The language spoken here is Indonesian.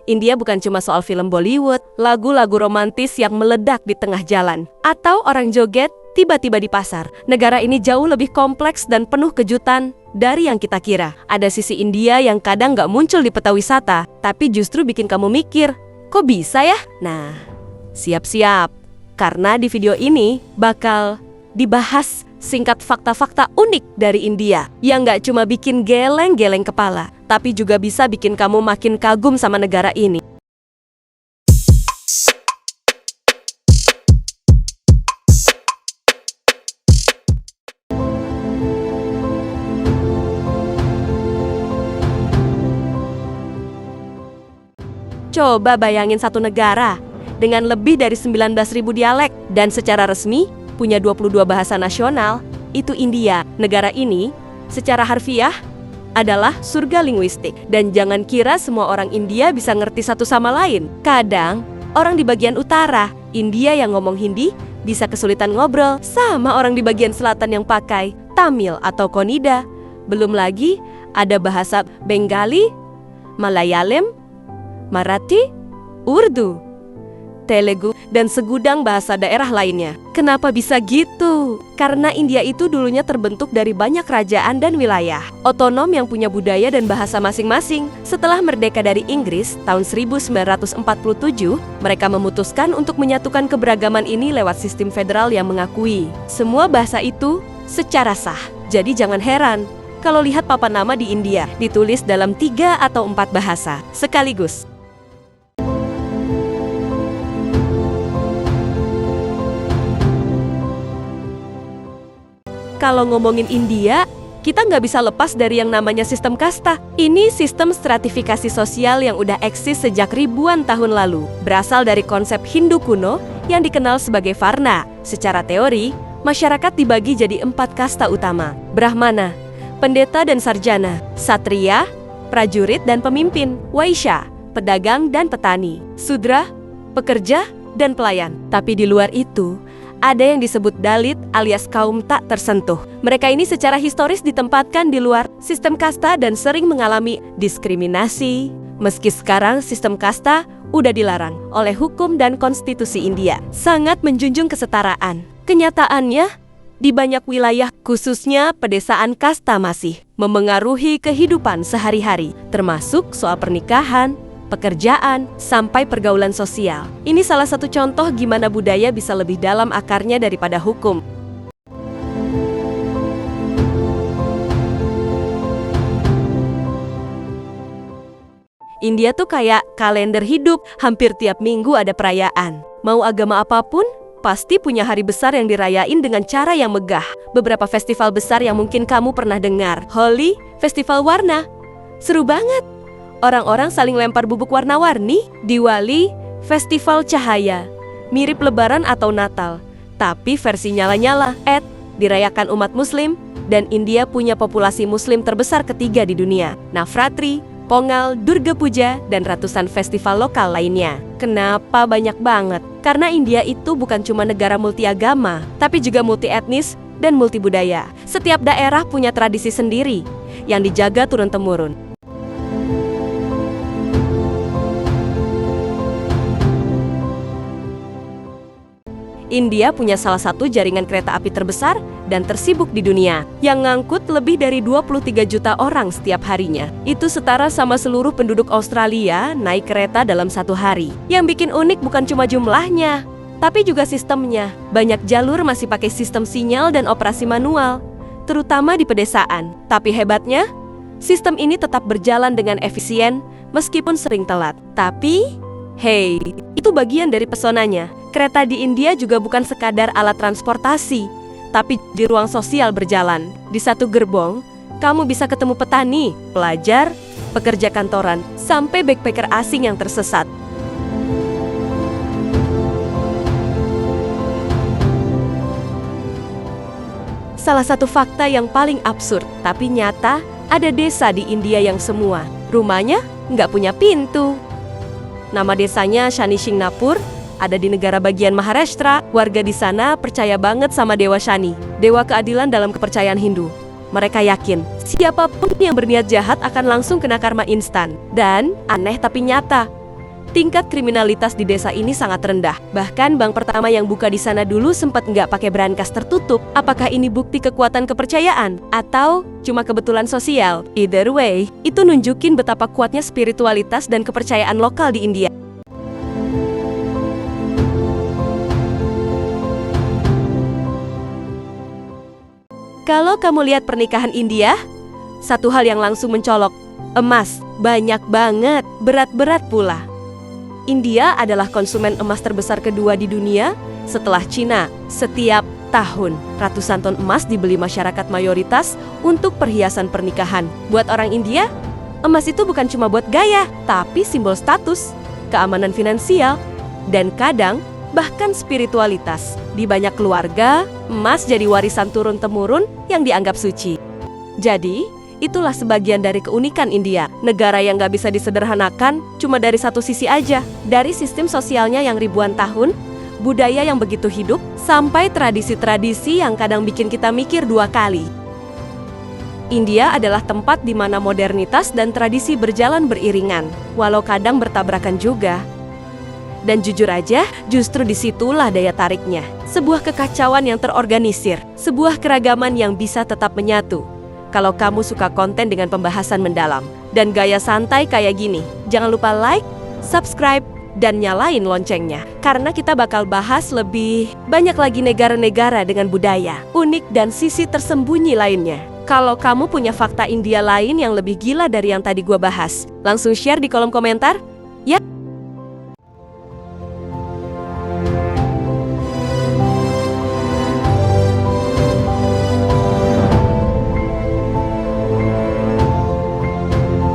India bukan cuma soal film Bollywood, lagu-lagu romantis yang meledak di tengah jalan, atau orang joget tiba-tiba di pasar. Negara ini jauh lebih kompleks dan penuh kejutan dari yang kita kira. Ada sisi India yang kadang nggak muncul di peta wisata, tapi justru bikin kamu mikir, kok bisa ya? Nah, siap-siap. Karena di video ini bakal dibahas singkat fakta-fakta unik dari India yang nggak cuma bikin geleng-geleng kepala, tapi juga bisa bikin kamu makin kagum sama negara ini. Coba bayangin satu negara dengan lebih dari 19.000 dialek dan secara resmi punya 22 bahasa nasional, itu India. Negara ini secara harfiah adalah surga linguistik. Dan jangan kira semua orang India bisa ngerti satu sama lain. Kadang orang di bagian utara India yang ngomong Hindi bisa kesulitan ngobrol sama orang di bagian selatan yang pakai Tamil atau Konida. Belum lagi ada bahasa Bengali, Malayalam, Marathi, Urdu, Telugu, dan segudang bahasa daerah lainnya. Kenapa bisa gitu? Karena India itu dulunya terbentuk dari banyak kerajaan dan wilayah otonom yang punya budaya dan bahasa masing-masing. Setelah merdeka dari Inggris tahun 1947, mereka memutuskan untuk menyatukan keberagaman ini lewat sistem federal yang mengakui semua bahasa itu secara sah. Jadi jangan heran kalau lihat papan nama di India ditulis dalam 3 atau 4 bahasa sekaligus. Kalau ngomongin India, kita nggak bisa lepas dari yang namanya sistem kasta. Ini sistem stratifikasi sosial yang udah eksis sejak ribuan tahun lalu. Berasal dari konsep Hindu kuno yang dikenal sebagai Varna. Secara teori, masyarakat dibagi jadi 4 kasta utama. Brahmana, pendeta dan sarjana, Satria, prajurit dan pemimpin, Waisya, pedagang dan petani, Sudra, pekerja dan pelayan. Tapi di luar itu, ada yang disebut Dalit alias kaum tak tersentuh. Mereka ini secara historis ditempatkan di luar sistem kasta dan sering mengalami diskriminasi. Meski sekarang sistem kasta udah dilarang oleh hukum dan konstitusi India. Sangat menjunjung kesetaraan. Kenyataannya, di banyak wilayah, khususnya pedesaan, kasta masih memengaruhi kehidupan sehari-hari, termasuk soal pernikahan, pekerjaan, sampai pergaulan sosial. Ini salah satu contoh gimana budaya bisa lebih dalam akarnya daripada hukum. India tuh kayak kalender hidup, hampir tiap minggu ada perayaan. Mau agama apapun, pasti punya hari besar yang dirayain dengan cara yang megah. Beberapa festival besar yang mungkin kamu pernah dengar. Holi, festival warna. Seru banget. Orang-orang saling lempar bubuk warna-warni. Diwali, festival cahaya. Mirip Lebaran atau Natal, tapi versi nyala-nyala. Eid dirayakan umat Muslim, dan India punya populasi Muslim terbesar ketiga di dunia. Navratri, Pongal, Durga Puja, dan ratusan festival lokal lainnya. Kenapa banyak banget? Karena India itu bukan cuma negara multiagama, tapi juga multi etnis dan multi budaya. Setiap daerah punya tradisi sendiri yang dijaga turun-temurun. India punya salah satu jaringan kereta api terbesar dan tersibuk di dunia, yang ngangkut lebih dari 23 juta orang setiap harinya. Itu setara sama seluruh penduduk Australia naik kereta dalam satu hari. Yang bikin unik bukan cuma jumlahnya, tapi juga sistemnya. Banyak jalur masih pakai sistem sinyal dan operasi manual, terutama di pedesaan. Tapi hebatnya, sistem ini tetap berjalan dengan efisien meskipun sering telat. Tapi, hey, itu bagian dari pesonanya. Kereta di India juga bukan sekadar alat transportasi, tapi di ruang sosial berjalan. Di satu gerbong, kamu bisa ketemu petani, pelajar, pekerja kantoran, sampai backpacker asing yang tersesat. Salah satu fakta yang paling absurd, tapi nyata, ada desa di India yang semua rumahnya nggak punya pintu. Nama desanya Shani Shingnapur, ada di negara bagian Maharashtra. Warga di sana percaya banget sama Dewa Shani, dewa keadilan dalam kepercayaan Hindu. Mereka yakin siapapun yang berniat jahat akan langsung kena karma instan. Dan aneh tapi nyata, Tingkat kriminalitas di desa ini sangat rendah. Bahkan bank pertama yang buka di sana dulu sempat nggak pakai brankas tertutup. Apakah ini bukti kekuatan kepercayaan? Atau cuma kebetulan sosial? Either way, itu nunjukin betapa kuatnya spiritualitas dan kepercayaan lokal di India. Kalau kamu lihat pernikahan India, satu hal yang langsung mencolok, emas, banyak banget, berat-berat pula. India adalah konsumen emas terbesar kedua di dunia setelah Cina. Setiap tahun, ratusan ton emas dibeli masyarakat mayoritas untuk perhiasan pernikahan. Buat orang India, emas itu bukan cuma buat gaya, tapi simbol status, keamanan finansial, dan kadang bahkan spiritualitas. Di banyak keluarga, emas jadi warisan turun-temurun yang dianggap suci. Jadi, itulah sebagian dari keunikan India. Negara yang gak bisa disederhanakan cuma dari satu sisi aja. Dari sistem sosialnya yang ribuan tahun, budaya yang begitu hidup, sampai tradisi-tradisi yang kadang bikin kita mikir dua kali. India adalah tempat di mana modernitas dan tradisi berjalan beriringan, walau kadang bertabrakan juga. Dan jujur aja, justru disitulah daya tariknya. Sebuah kekacauan yang terorganisir, sebuah keragaman yang bisa tetap menyatu. Kalau kamu suka konten dengan pembahasan mendalam dan gaya santai kayak gini, jangan lupa like, subscribe, dan nyalain loncengnya. Karena kita bakal bahas lebih banyak lagi negara-negara dengan budaya unik dan sisi tersembunyi lainnya. Kalau kamu punya fakta India lain yang lebih gila dari yang tadi gua bahas, langsung share di kolom komentar.